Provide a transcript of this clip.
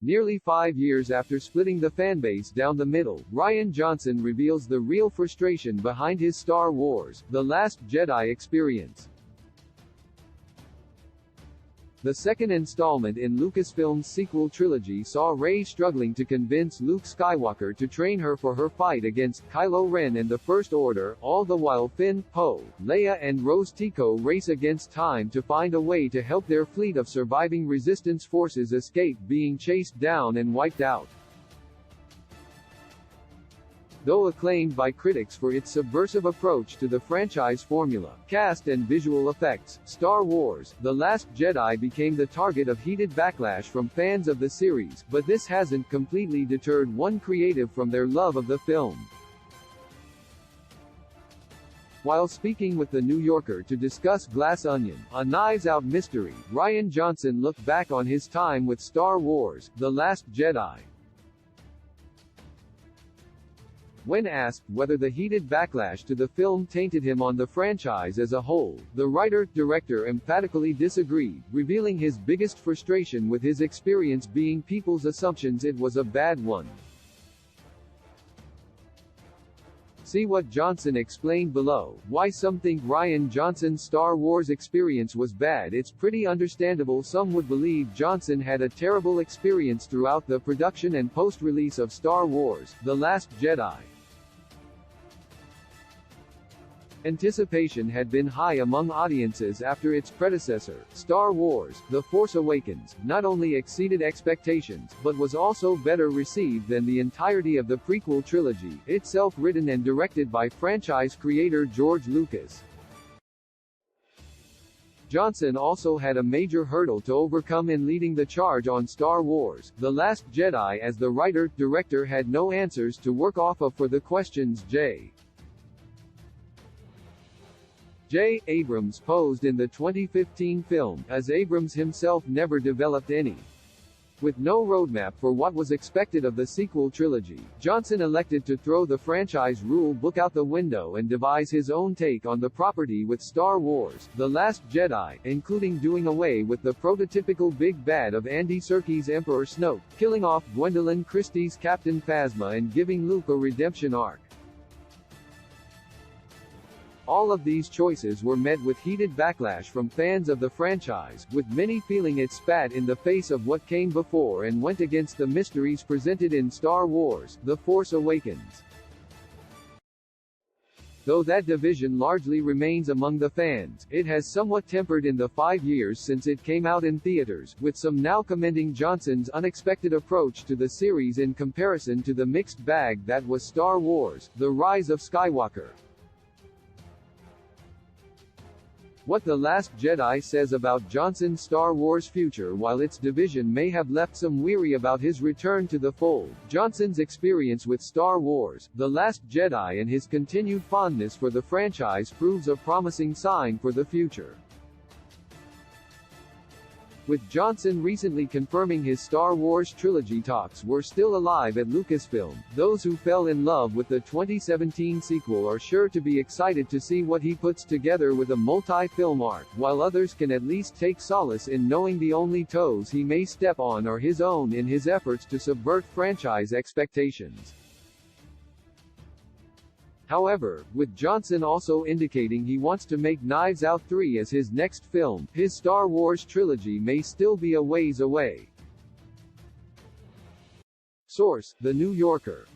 Nearly 5 years after splitting the fanbase down the middle, Rian Johnson reveals the real frustration behind his Star Wars: The Last Jedi experience. The second installment in Lucasfilm's sequel trilogy saw Rey struggling to convince Luke Skywalker to train her for her fight against Kylo Ren and the First Order, all the while Finn, Poe, Leia and Rose Tico race against time to find a way to help their fleet of surviving Resistance forces escape being chased down and wiped out. Though acclaimed by critics for its subversive approach to the franchise formula, cast and visual effects, Star Wars: The Last Jedi became the target of heated backlash from fans of the series, but this hasn't completely deterred one creative from their love of the film. While speaking with The New Yorker to discuss Glass Onion, a Knives Out mystery, Rian Johnson looked back on his time with Star Wars: The Last Jedi. When asked whether the heated backlash to the film tainted him on the franchise as a whole, the writer-director emphatically disagreed, revealing his biggest frustration with his experience being people's assumptions it was a bad one. See what Johnson explained below. Why some think Rian Johnson's Star Wars experience was bad. It's pretty understandable some would believe Johnson had a terrible experience throughout the production and post-release of Star Wars: The Last Jedi. Anticipation had been high among audiences after its predecessor, Star Wars: The Force Awakens, not only exceeded expectations, but was also better received than the entirety of the prequel trilogy, itself written and directed by franchise creator George Lucas. Johnson also had a major hurdle to overcome in leading the charge on Star Wars: The Last Jedi, as the writer-director had no answers to work off of for the questions J. Abrams posed in the 2015 film, as Abrams himself never developed any. With no roadmap for what was expected of the sequel trilogy, Johnson elected to throw the franchise rule book out the window and devise his own take on the property with Star Wars: The Last Jedi, including doing away with the prototypical big bad of Andy Serkis' Emperor Snoke, killing off Gwendolyn Christie's Captain Phasma and giving Luke a redemption arc. All of these choices were met with heated backlash from fans of the franchise, with many feeling it spat in the face of what came before and went against the mysteries presented in Star Wars: The Force Awakens. Though that division largely remains among the fans, it has somewhat tempered in the 5 years since it came out in theaters, with some now commending Johnson's unexpected approach to the series in comparison to the mixed bag that was Star Wars: The Rise of Skywalker. What The Last Jedi says about Johnson's Star Wars future. While its division may have left some weary about his return to the fold, Johnson's experience with Star Wars: The Last Jedi and his continued fondness for the franchise proves a promising sign for the future. With Johnson recently confirming his Star Wars trilogy talks were still alive at Lucasfilm, those who fell in love with the 2017 sequel are sure to be excited to see what he puts together with a multi-film arc, while others can at least take solace in knowing the only toes he may step on are his own in his efforts to subvert franchise expectations. However, with Johnson also indicating he wants to make Knives Out 3 as his next film, his Star Wars trilogy may still be a ways away. Source: The New Yorker.